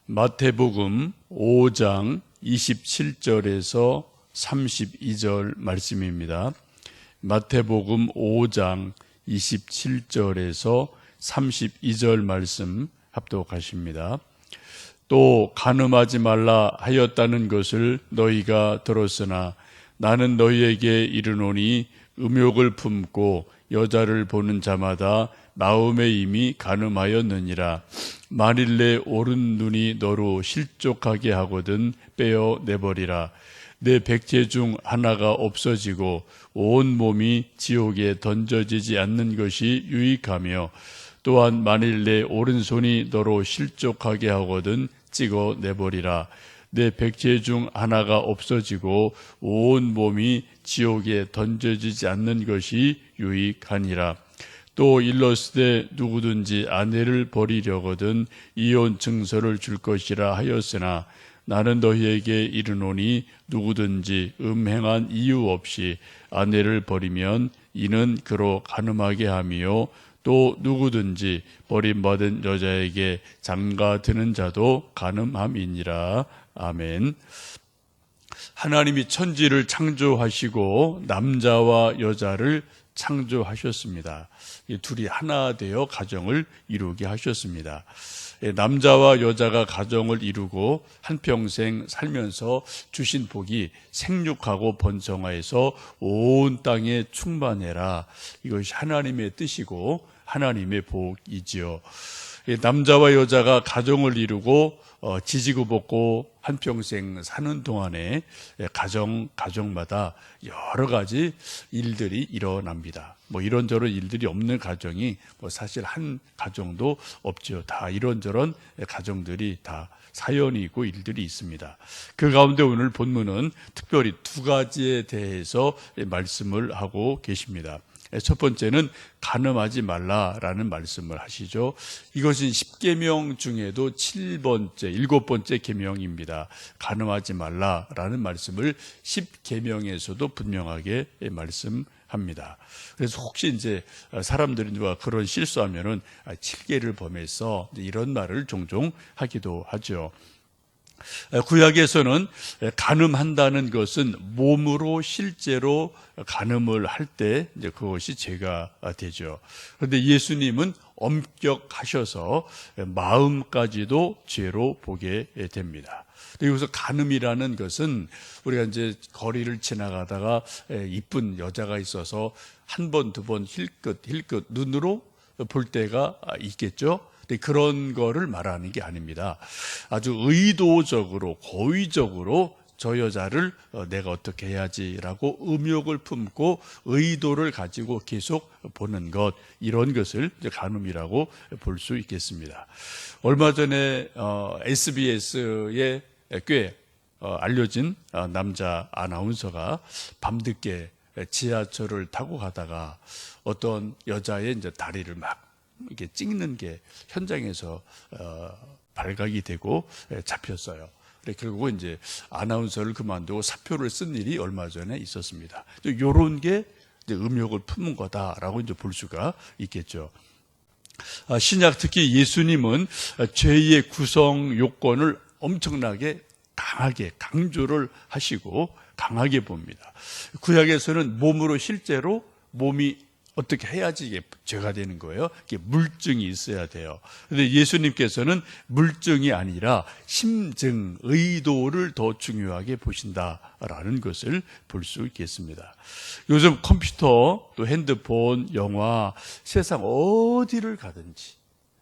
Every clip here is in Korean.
마태복음 5장 27절에서 32절 말씀입니다. 마태복음 5장 27절에서 32절 말씀 합독하십니다. 또 간음하지 말라 하였다는 것을 너희가 들었으나 나는 너희에게 이르노니 음욕을 품고 여자를 보는 자마다 마음에 이미 간음하였느니라. 만일 내 오른 눈이 너로 실족하게 하거든 빼어내버리라. 내 백제 중 하나가 없어지고 온 몸이 지옥에 던져지지 않는 것이 유익하며, 또한 만일 내 오른손이 너로 실족하게 하거든 찍어내버리라. 내 백제 중 하나가 없어지고 온 몸이 지옥에 던져지지 않는 것이 유익하니라. 또 일러스되 누구든지 아내를 버리려거든 이혼 증서를 줄 것이라 하였으나 나는 너희에게 이르노니 누구든지 음행한 이유 없이 아내를 버리면 이는 그로 간음하게 함이요, 또 누구든지 버림받은 여자에게 장가드는 자도 간음함이니라. 아멘. 하나님이 천지를 창조하시고 남자와 여자를 창조하셨습니다. 이 둘이 하나 되어 가정을 이루게 하셨습니다. 남자와 여자가 가정을 이루고 한평생 살면서 주신 복이 생육하고 번성하여서 온 땅에 충만해라. 이것이 하나님의 뜻이고 하나님의 복이지요. 남자와 여자가 가정을 이루고 지지고 볶고 한평생 사는 동안에 가정마다 여러 가지 일들이 일어납니다. 이런저런 일들이 없는 가정이 사실 한 가정도 없죠. 다 이런저런 가정들이 다 사연이 있고 일들이 있습니다. 그 가운데 오늘 본문은 특별히 두 가지에 대해서 말씀을 하고 계십니다. 첫 번째는 간음하지 말라라는 말씀을 하시죠. 이것은 10계명 중에도 7번째 계명입니다. 간음하지 말라라는 말씀을 10계명에서도 분명하게 말씀합니다. 그래서 혹시 이제 사람들이 누가 그런 실수하면은 7계를 범해서 이런 말을 종종 하기도 하죠. 구약에서는 간음한다는 것은 몸으로 실제로 간음을 할 때 그것이 죄가 되죠. 그런데 예수님은 엄격하셔서 마음까지도 죄로 보게 됩니다. 여기서 간음이라는 것은 우리가 이제 거리를 지나가다가 이쁜 여자가 있어서 한 번, 두 번 힐끗 눈으로 볼 때가 있겠죠. 그런 거를 말하는 게 아닙니다. 아주 의도적으로 고의적으로 저 여자를 내가 어떻게 해야지라고 음욕을 품고 의도를 가지고 계속 보는 것, 이런 것을 간음이라고 볼 수 있겠습니다. 얼마 전에 SBS에 꽤 알려진 남자 아나운서가 밤늦게 지하철을 타고 가다가 어떤 여자의 이제 다리를 막 이렇게 찍는 게 현장에서 발각이 되고 잡혔어요. 결국은 이제 아나운서를 그만두고 사표를 쓴 일이 얼마 전에 있었습니다. 이런 게 이제 음욕을 품은 거다라고 이제 볼 수가 있겠죠. 신약 특히 예수님은 죄의 구성 요건을 엄청나게 강하게 강조를 하시고 강하게 봅니다. 구약에서는 몸으로 실제로 몸이 어떻게 해야지 이게 죄가 되는 거예요? 이게 물증이 있어야 돼요. 그런데 예수님께서는 물증이 아니라 심증, 의도를 더 중요하게 보신다라는 것을 볼 수 있겠습니다. 요즘 컴퓨터, 또 핸드폰, 영화, 세상 어디를 가든지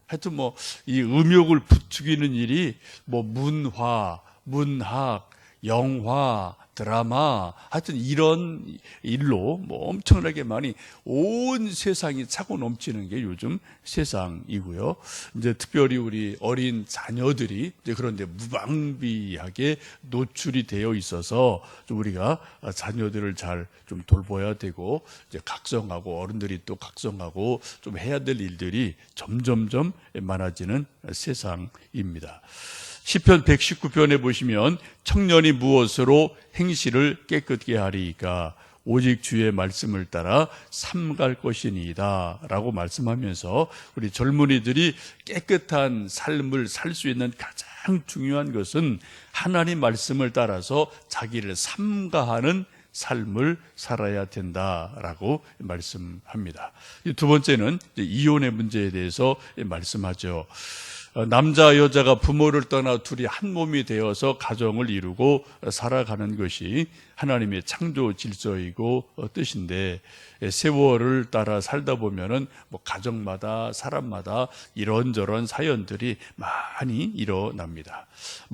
하여튼 이 음욕을 부추기는 일이 문화, 문학, 영화, 드라마, 하여튼 이런 일로 엄청나게 많이 온 세상이 차고 넘치는 게 요즘 세상이고요. 이제 특별히 우리 어린 자녀들이 이제 그런데 무방비하게 노출이 되어 있어서 좀 우리가 자녀들을 잘 좀 돌봐야 되고, 이제 각성하고 어른들이 또 각성하고 좀 해야 될 일들이 점점점 많아지는 세상입니다. 시편 119편에 보시면 청년이 무엇으로 행실을 깨끗게 하리이까 오직 주의 말씀을 따라 삼갈 것이니이다 라고 말씀하면서 우리 젊은이들이 깨끗한 삶을 살 수 있는 가장 가장 중요한 것은 하나님 말씀을 따라서 자기를 삼가하는 삶을 살아야 된다라고 말씀합니다. 두 번째는 이혼의 문제에 대해서 말씀하죠. 남자 여자가 부모를 떠나 둘이 한 몸이 되어서 가정을 이루고 살아가는 것이 하나님의 창조 질서이고 뜻인데, 세월을 따라 살다 보면은 가정마다 사람마다 이런저런 사연들이 많이 일어납니다.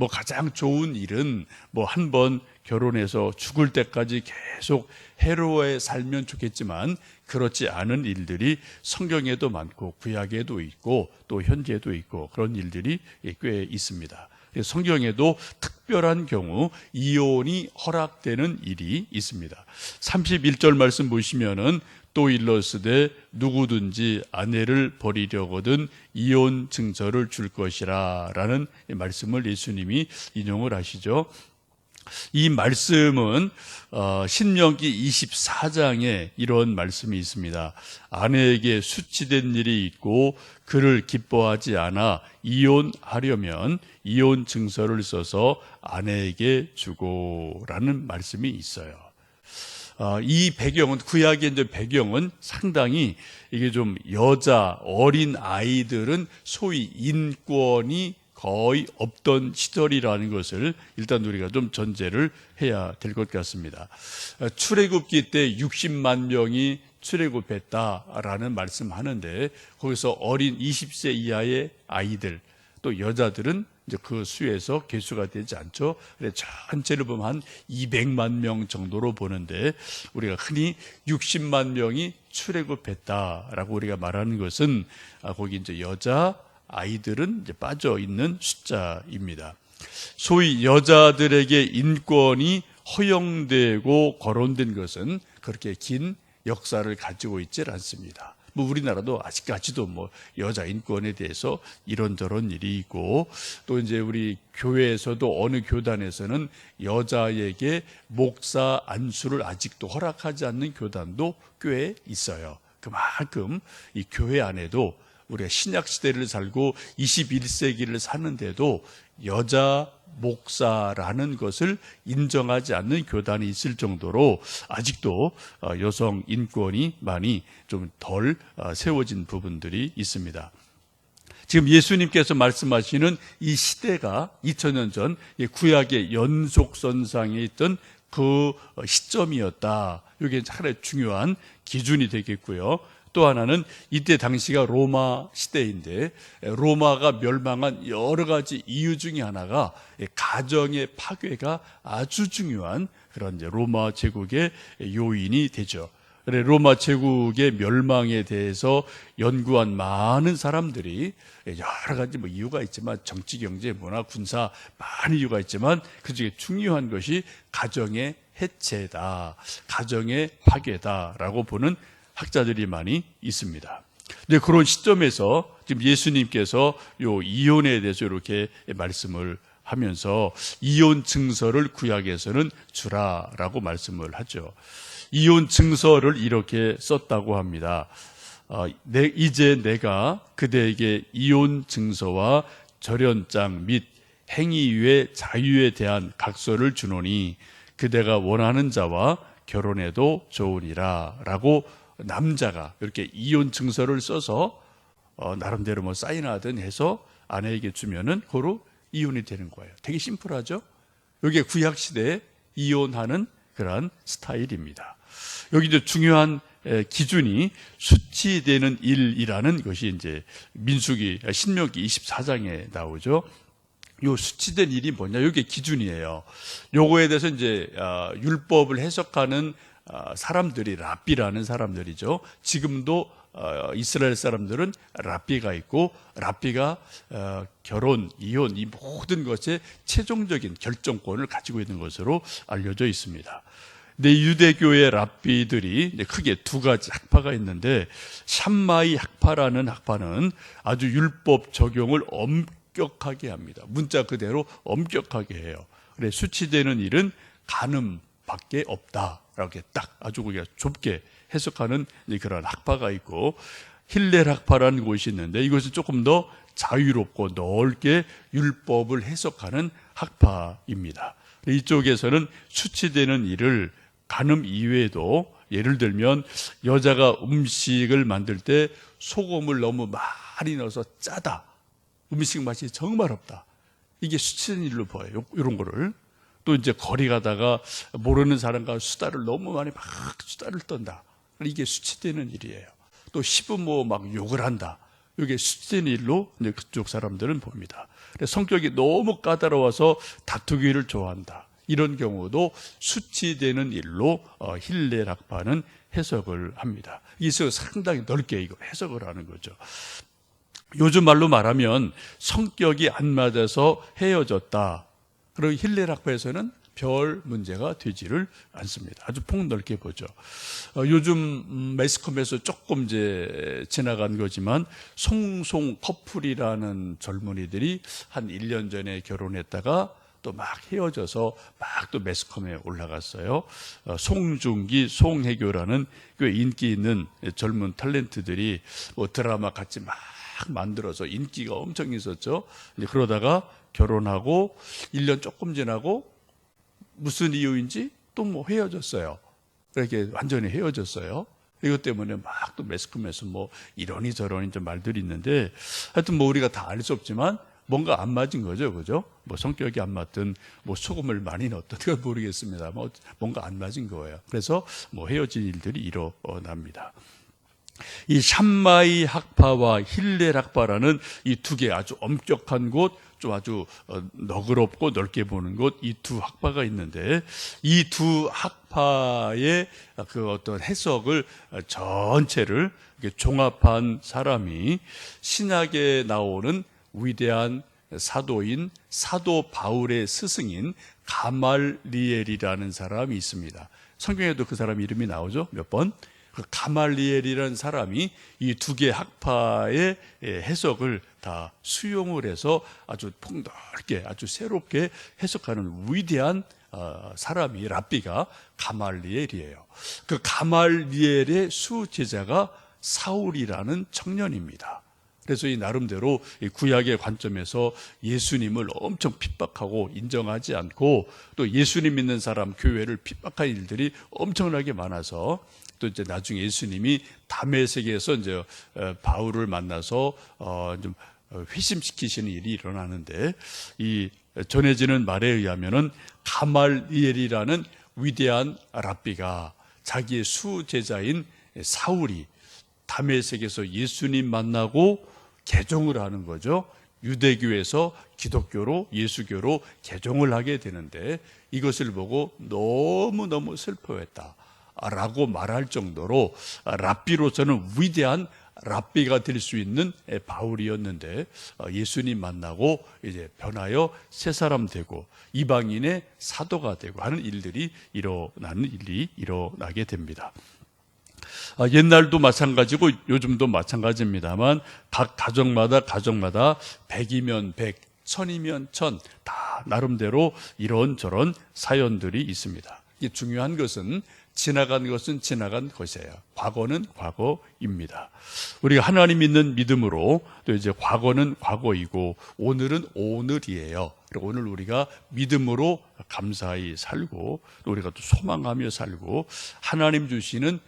가장 좋은 일은 한 번 결혼해서 죽을 때까지 계속 해로워 살면 좋겠지만, 그렇지 않은 일들이 성경에도 많고 구약에도 있고 또 현재도 있고 그런 일들이 꽤 있습니다. 성경에도 특별한 경우 이혼이 허락되는 일이 있습니다. 31절 말씀 보시면은 또 일러스되 누구든지 아내를 버리려거든 이혼 증서를 줄 것이라 라는 말씀을 예수님이 인용을 하시죠. 이 말씀은 신명기 24장에 이런 말씀이 있습니다. 아내에게 수치된 일이 있고 그를 기뻐하지 않아 이혼하려면 이혼 증서를 써서 아내에게 주고라는 말씀이 있어요. 이 배경은, 구약의 이제 배경은 상당히 이게 좀 여자, 어린 아이들은 소위 인권이 거의 없던 시절이라는 것을 일단 우리가 좀 전제를 해야 될 것 같습니다. 출애굽기 때 60만 명이 출애굽했다라는 말씀하는데, 거기서 어린 20세 이하의 아이들 또 여자들은 이제 그 수에서 개수가 되지 않죠. 그래서 전체를 보면 한 200만 명 정도로 보는데, 우리가 흔히 60만 명이 출애굽했다라고 우리가 말하는 것은 거기 이제 여자 아이들은 이제 빠져 있는 숫자입니다. 소위 여자들에게 인권이 허용되고 거론된 것은 그렇게 긴 역사를 가지고 있질 않습니다. 우리나라도 아직까지도 여자 인권에 대해서 이런저런 일이 있고, 또 이제 우리 교회에서도 어느 교단에서는 여자에게 목사 안수를 아직도 허락하지 않는 교단도 꽤 있어요. 그만큼 이 교회 안에도 우리가 신약 시대를 살고 21세기를 사는데도 여자 목사라는 것을 인정하지 않는 교단이 있을 정도로 아직도 여성 인권이 많이 좀 덜 세워진 부분들이 있습니다. 지금 예수님께서 말씀하시는 이 시대가 2000년 전 구약의 연속선상에 있던 그 시점이었다. 이게 하나의 중요한 기준이 되겠고요. 또 하나는 이때 당시가 로마 시대인데, 로마가 멸망한 여러 가지 이유 중에 하나가 가정의 파괴가 아주 중요한 그런 이제 로마 제국의 요인이 되죠. 그래, 로마 제국의 멸망에 대해서 연구한 많은 사람들이 여러 가지 이유가 있지만, 정치, 경제, 문화, 군사 많은 이유가 있지만 그중에 중요한 것이 가정의 해체다, 가정의 파괴다라고 보는 학자들이 많이 있습니다. 근데 그런 시점에서 지금 예수님께서 요 이혼에 대해서 이렇게 말씀을 하면서 이혼 증서를 구약에서는 주라라고 말씀을 하죠. 이혼 증서를 이렇게 썼다고 합니다. 이제 내가 그대에게 이혼 증서와 절연장 및 행위의 자유에 대한 각서를 주노니 그대가 원하는 자와 결혼해도 좋으니라 라고, 남자가 이렇게 이혼 증서를 써서 나름대로 사인하든 해서 아내에게 주면은 그로 이혼이 되는 거예요. 되게 심플하죠? 이게 구약 시대에 이혼하는 그런 스타일입니다. 여기도 중요한 기준이 수치되는 일이라는 것이 이제 신명기 24장에 나오죠. 요 수치된 일이 뭐냐? 이게 기준이에요. 요거에 대해서 이제 율법을 해석하는 사람들이 랍비라는 사람들이죠. 지금도 이스라엘 사람들은 랍비가 있고, 랍비가 결혼, 이혼 이 모든 것의 최종적인 결정권을 가지고 있는 것으로 알려져 있습니다. 근데 유대교의 랍비들이 크게 두 가지 학파가 있는데, 샴마이 학파라는 학파는 아주 율법 적용을 엄격하게 합니다. 문자 그대로 엄격하게 해요. 그래, 수치되는 일은 간음밖에 없다. 이렇게 딱 아주 우리가 좁게 해석하는 그런 학파가 있고, 힐렐 학파라는 곳이 있는데, 이것은 조금 더 자유롭고 넓게 율법을 해석하는 학파입니다. 이쪽에서는 수치되는 일을 간음 이외에도 예를 들면 여자가 음식을 만들 때 소금을 너무 많이 넣어서 짜다. 음식 맛이 정말 없다. 이게 수치되는 일로 보여요. 이런 거를. 또 이제 거리 가다가 모르는 사람과 수다를 너무 많이 막 수다를 떤다. 이게 수치되는 일이에요. 또 시부모 막 욕을 한다. 이게 수치되는 일로 이제 그쪽 사람들은 봅니다. 성격이 너무 까다로워서 다투기를 좋아한다. 이런 경우도 수치되는 일로 힐렐학파는 해석을 합니다. 이서 상당히 넓게 이거 해석을 하는 거죠. 요즘 말로 말하면 성격이 안 맞아서 헤어졌다. 그리고 힐렐학파에서는 별 문제가 되지를 않습니다. 아주 폭넓게 보죠. 요즘 매스컴에서 조금 이제 지나간 거지만 송송 커플이라는 젊은이들이 한 1년 전에 결혼했다가 또 막 헤어져서 막 또 매스컴에 올라갔어요. 송중기, 송혜교라는 꽤 인기 있는 젊은 탤런트들이 뭐 드라마 같이 막 만들어서 인기가 엄청 있었죠. 그러다가 결혼하고 1년 조금 지나고 무슨 이유인지 또 뭐 헤어졌어요. 이렇게 완전히 헤어졌어요. 이것 때문에 막 또 매스컴에서 뭐 이러니 저러니 좀 말들이 있는데 하여튼 뭐 우리가 다 알 수 없지만 뭔가 안 맞은 거죠. 그죠? 뭐 성격이 안 맞든 뭐 소금을 많이 넣었든 그걸 모르겠습니다. 뭐 뭔가 안 맞은 거예요. 그래서 뭐 헤어진 일들이 일어납니다. 이 샴마이 학파와 힐렐 학파라는 이 두 개 아주 엄격한 곳, 좀 아주 너그럽고 넓게 보는 곳, 이 두 학파가 있는데 이 두 학파의 그 어떤 해석을 전체를 종합한 사람이 신약에 나오는 위대한 사도인 사도 바울의 스승인 가말리엘이라는 사람이 있습니다. 성경에도 그 사람 이름이 나오죠. 몇 번? 그 가말리엘이라는 사람이 이 두 개 학파의 해석을 다 수용을 해서 아주 폭넓게 아주 새롭게 해석하는 위대한 사람이 랍비가 가말리엘이에요. 그 가말리엘의 수제자가 사울이라는 청년입니다. 그래서 이 나름대로 구약의 관점에서 예수님을 엄청 핍박하고 인정하지 않고 또 예수님 믿는 사람 교회를 핍박한 일들이 엄청나게 많아서 또 이제 나중에 예수님이 다메섹에서 이제 바울을 만나서 좀 회심시키시는 일이 일어나는데 이 전해지는 말에 의하면은 가말리엘이라는 위대한 랍비가 자기의 수제자인 사울이 다메섹에서 예수님 만나고 개종을 하는 거죠. 유대교에서 기독교로 예수교로 개종을 하게 되는데 이것을 보고 너무너무 슬퍼했다 라고 말할 정도로 랍비로서는 위대한 랍비가 될 수 있는 바울이었는데 예수님 만나고 이제 변하여 새 사람 되고 이방인의 사도가 되고 하는 일들이 일어나게 됩니다. 옛날도 마찬가지고 요즘도 마찬가지입니다만 각 가정마다 100이면 100, 1000이면 1000 다 나름대로 이런저런 사연들이 있습니다. 이게 중요한 것은 지나간 것은 지나간 것이에요. 과거는 과거입니다. 우리가 하나님 믿는 믿음으로 또 이제 과거는 과거이고 오늘은 오늘이에요. 그리고 오늘 우리가 믿음으로 감사히 살고 또 우리가 또 소망하며 살고 하나님 주시는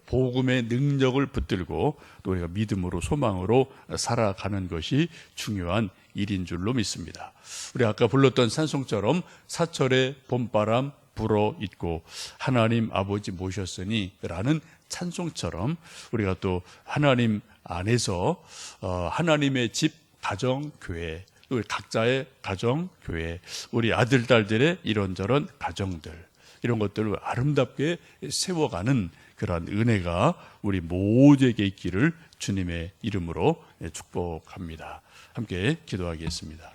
복음의 능력을 붙들고 또 우리가 믿음으로 소망으로 살아가는 것이 중요한 일인 줄로 믿습니다. 우리 아까 불렀던 찬송처럼 사철의 봄바람 불어 있고 하나님 아버지 모셨으니 라는 찬송처럼 우리가 또 하나님 안에서 하나님의 집 가정 교회 우리 각자의 가정 교회 우리 아들 딸들의 이런저런 가정들 이런 것들을 아름답게 세워가는 그러한 은혜가 우리 모두에게 있기를 주님의 이름으로 축복합니다. 함께 기도하겠습니다.